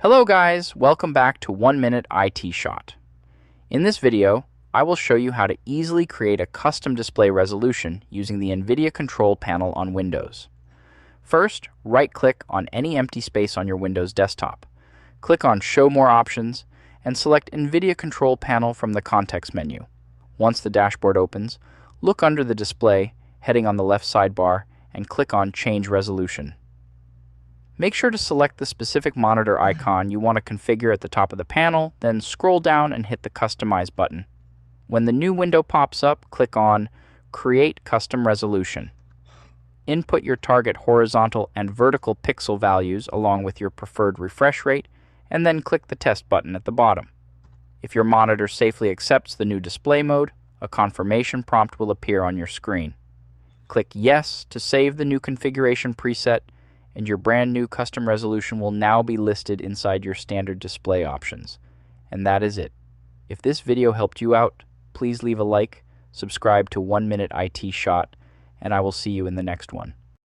Hello guys, welcome back to 1 Minute IT Shot. In this video, I will show you how to easily create a custom display resolution using the NVIDIA Control Panel on Windows. First, right-click on any empty space on your Windows desktop. Click on Show More Options and select NVIDIA Control Panel from the context menu. Once the dashboard opens, look under the display, heading on the left sidebar, and click on Change Resolution. Make sure to select the specific monitor icon you want to configure at the top of the panel, then scroll down and hit the Customize button. When the new window pops up, click on Create Custom Resolution. Input your target horizontal and vertical pixel values along with your preferred refresh rate, and then click the Test button at the bottom. If your monitor safely accepts the new display mode, a confirmation prompt will appear on your screen. Click Yes to save the new configuration preset, and your brand new custom resolution will now be listed inside your standard display options. And that is it. If this video helped you out, please leave a like, subscribe to 1 Minute IT Shot, and I will see you in the next one.